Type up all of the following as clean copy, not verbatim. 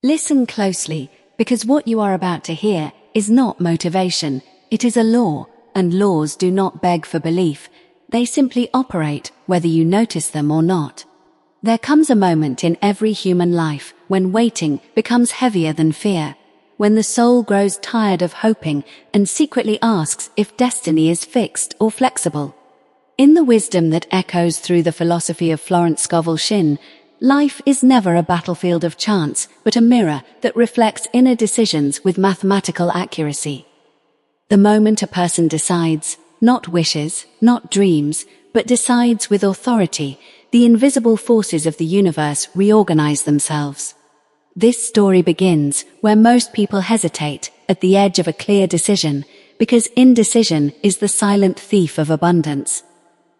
Listen closely, because what you are about to hear is not motivation, it is a law, and laws do not beg for belief. They simply operate, whether you notice them or not. There comes a moment in every human life when waiting becomes heavier than fear, when the soul grows tired of hoping and secretly asks if destiny is fixed or flexible. In the wisdom that echoes through the philosophy of Florence Scovel Shinn, life is never a battlefield of chance, but a mirror that reflects inner decisions with mathematical accuracy. The moment a person decides, not wishes, not dreams, but decides with authority, the invisible forces of the universe reorganize themselves. This story begins where most people hesitate, at the edge of a clear decision, because indecision is the silent thief of abundance.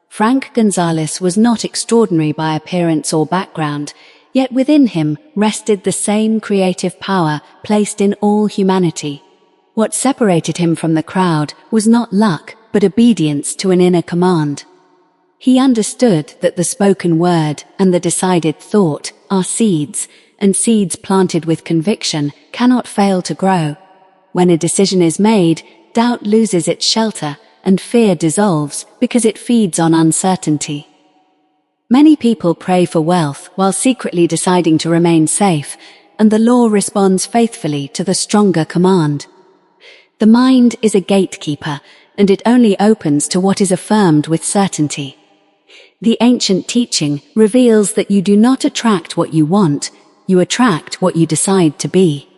Frank Gonzalez was not extraordinary by appearance or background, yet within him rested the same creative power placed in all humanity. What separated him from the crowd was not luck, but obedience to an inner command. He understood that the spoken word and the decided thought are seeds, and seeds planted with conviction cannot fail to grow. When a decision is made, doubt loses its shelter, and fear dissolves because it feeds on uncertainty. Many people pray for wealth while secretly deciding to remain safe, and the law responds faithfully to the stronger command. The mind is a gatekeeper, and it only opens to what is affirmed with certainty. The ancient teaching reveals that you do not attract what you want, you attract what you decide to be.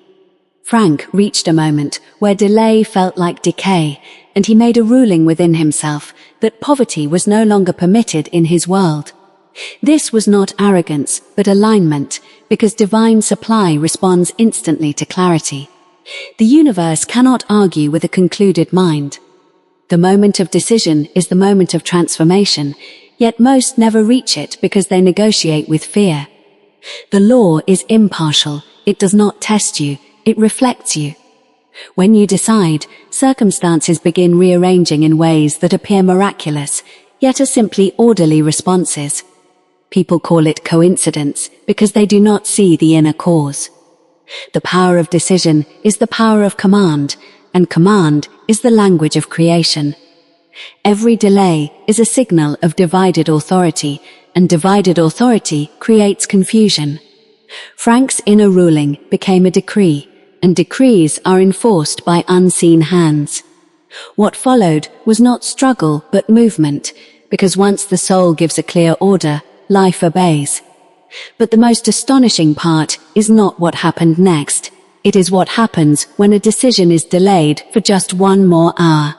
Frank reached a moment where delay felt like decay, and he made a ruling within himself that poverty was no longer permitted in his world. This was not arrogance, but alignment, because divine supply responds instantly to clarity. The universe cannot argue with a concluded mind. The moment of decision is the moment of transformation, yet most never reach it because they negotiate with fear. The law is impartial, it does not test you, it reflects you. When you decide, circumstances begin rearranging in ways that appear miraculous, yet are simply orderly responses. People call it coincidence because they do not see the inner cause. The power of decision is the power of command, and command is the language of creation. Every delay is a signal of divided authority, and divided authority creates confusion. Frank's inner ruling became a decree, and decrees are enforced by unseen hands. What followed was not struggle but movement, because once the soul gives a clear order, life obeys. But the most astonishing part is not what happened next. It is what happens when a decision is delayed for just one more hour.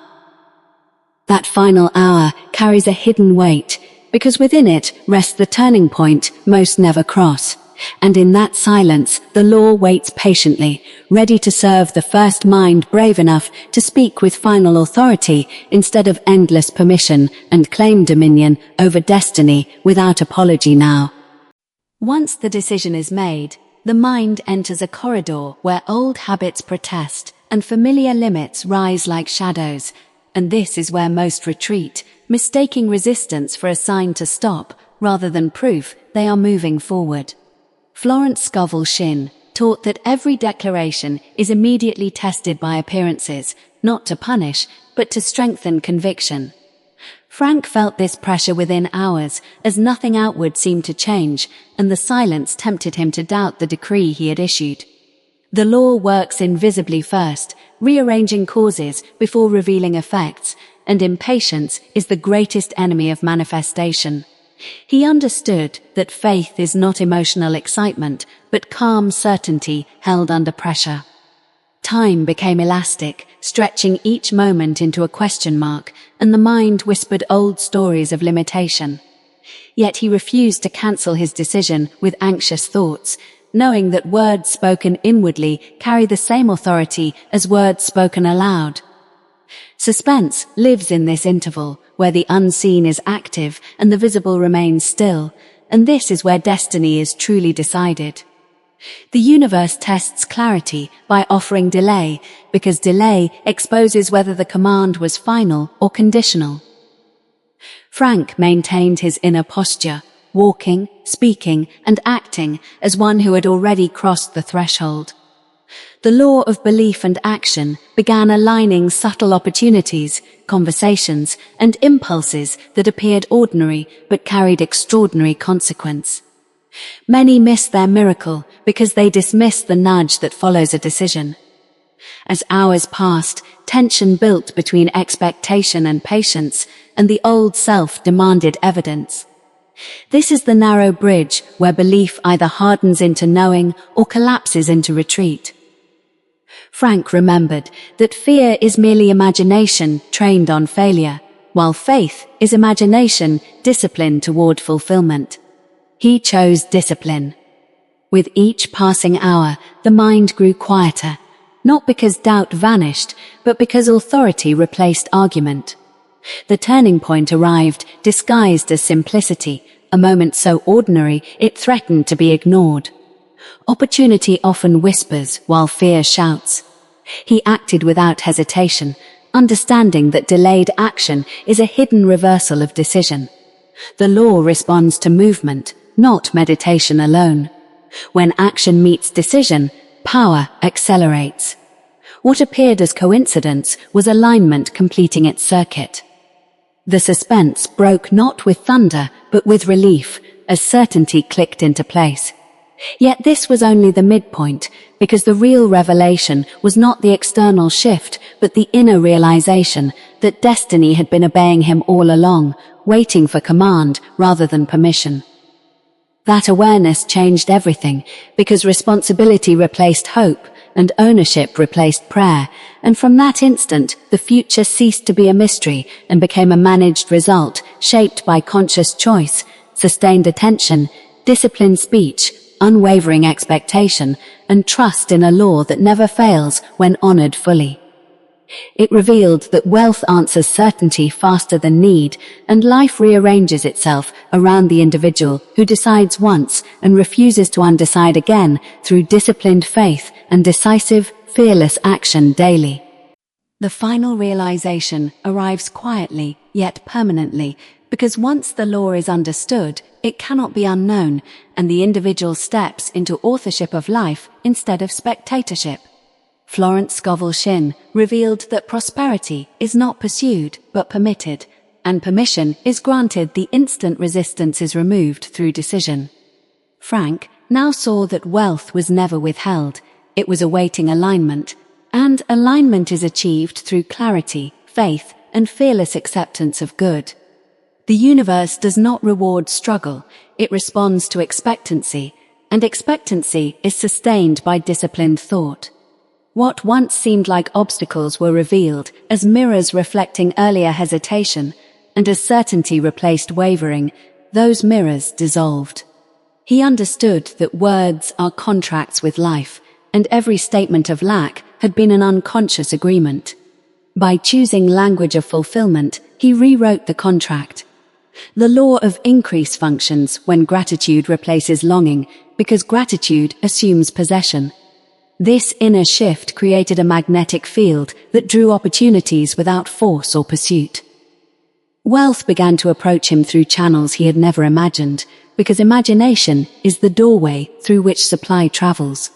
That final hour carries a hidden weight, because within it rests the turning point most never cross. And in that silence, the law waits patiently, ready to serve the first mind brave enough to speak with final authority instead of endless permission, and claim dominion over destiny without apology now. Once the decision is made, the mind enters a corridor where old habits protest and familiar limits rise like shadows, and this is where most retreat, mistaking resistance for a sign to stop rather than proof they are moving forward. Florence Scovel Shinn taught that every declaration is immediately tested by appearances, not to punish, but to strengthen conviction. Frank felt this pressure within hours, as nothing outward seemed to change, and the silence tempted him to doubt the decree he had issued. The law works invisibly first, rearranging causes before revealing effects, and impatience is the greatest enemy of manifestation. He understood that faith is not emotional excitement, but calm certainty held under pressure. Time became elastic, stretching each moment into a question mark, and the mind whispered old stories of limitation. Yet he refused to cancel his decision with anxious thoughts, knowing that words spoken inwardly carry the same authority as words spoken aloud. Suspense lives in this interval, where the unseen is active and the visible remains still, and this is where destiny is truly decided. The universe tests clarity by offering delay, because delay exposes whether the command was final or conditional. Frank maintained his inner posture, walking, speaking, and acting as one who had already crossed the threshold. The law of belief and action began aligning subtle opportunities, conversations, and impulses that appeared ordinary but carried extraordinary consequence. Many miss their miracle because they dismiss the nudge that follows a decision. As hours passed, tension built between expectation and patience, and the old self demanded evidence. This is the narrow bridge where belief either hardens into knowing or collapses into retreat. Frank remembered that fear is merely imagination trained on failure, while faith is imagination disciplined toward fulfillment. He chose discipline. With each passing hour, the mind grew quieter, not because doubt vanished, but because authority replaced argument. The turning point arrived, disguised as simplicity, a moment so ordinary it threatened to be ignored. Opportunity often whispers while fear shouts. He acted without hesitation, understanding that delayed action is a hidden reversal of decision. The law responds to movement, not meditation alone. When action meets decision, power accelerates. What appeared as coincidence was alignment completing its circuit. The suspense broke not with thunder, but with relief, as certainty clicked into place. Yet this was only the midpoint, because the real revelation was not the external shift, but the inner realization that destiny had been obeying him all along, waiting for command rather than permission. That awareness changed everything, because responsibility replaced hope, and ownership replaced prayer, and from that instant, the future ceased to be a mystery and became a managed result, shaped by conscious choice, sustained attention, disciplined speech, unwavering expectation, and trust in a law that never fails when honored fully. It revealed that wealth answers certainty faster than need, and life rearranges itself around the individual who decides once and refuses to undecide again through disciplined faith and decisive, fearless action daily. The final realization arrives quietly, yet permanently, because once the law is understood, it cannot be unknown, and the individual steps into authorship of life instead of spectatorship. Florence Scovel Shinn revealed that prosperity is not pursued but permitted, and permission is granted the instant resistance is removed through decision. Frank now saw that wealth was never withheld, it was awaiting alignment, and alignment is achieved through clarity, faith, and fearless acceptance of good. The universe does not reward struggle, it responds to expectancy, and expectancy is sustained by disciplined thought. What once seemed like obstacles were revealed as mirrors reflecting earlier hesitation, and as certainty replaced wavering, those mirrors dissolved. He understood that words are contracts with life, and every statement of lack had been an unconscious agreement. By choosing language of fulfillment, he rewrote the contract. The law of increase functions when gratitude replaces longing, because gratitude assumes possession. This inner shift created a magnetic field that drew opportunities without force or pursuit. Wealth began to approach him through channels he had never imagined, because imagination is the doorway through which supply travels.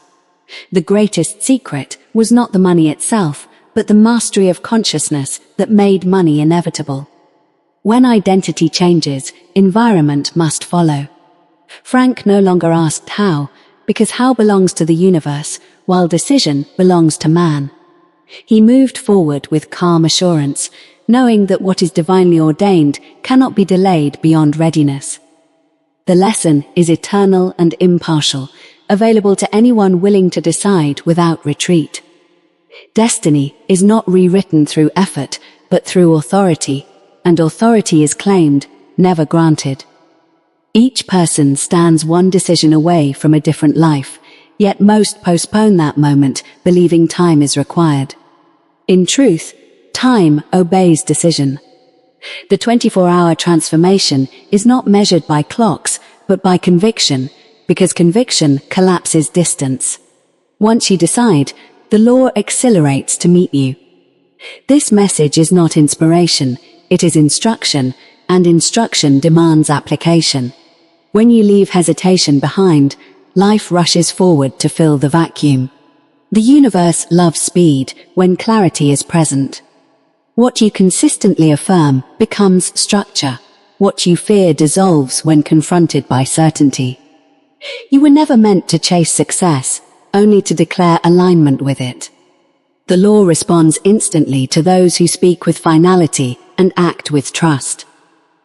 The greatest secret was not the money itself, but the mastery of consciousness that made money inevitable. When identity changes, environment must follow. Frank no longer asked how, because how belongs to the universe, while decision belongs to man. He moved forward with calm assurance, knowing that what is divinely ordained cannot be delayed beyond readiness. The lesson is eternal and impartial, available to anyone willing to decide without retreat. Destiny is not rewritten through effort, but through authority, and authority is claimed, never granted. Each person stands one decision away from a different life, yet most postpone that moment, believing time is required. In truth, time obeys decision. The 24-hour transformation is not measured by clocks, but by conviction, because conviction collapses distance. Once you decide, the law accelerates to meet you. This message is not inspiration, it is instruction, and instruction demands application. When you leave hesitation behind, life rushes forward to fill the vacuum. The universe loves speed when clarity is present. What you consistently affirm becomes structure. What you fear dissolves when confronted by certainty. You were never meant to chase success, only to declare alignment with it. The law responds instantly to those who speak with finality and act with trust.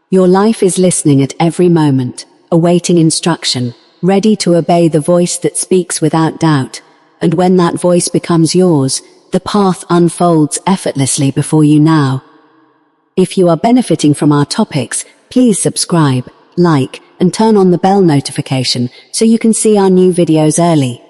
Your life is listening at every moment, awaiting instruction, ready to obey the voice that speaks without doubt. And when that voice becomes yours, the path unfolds effortlessly before you now. If you are benefiting from our topics, please subscribe, like, and turn on the bell notification so you can see our new videos early.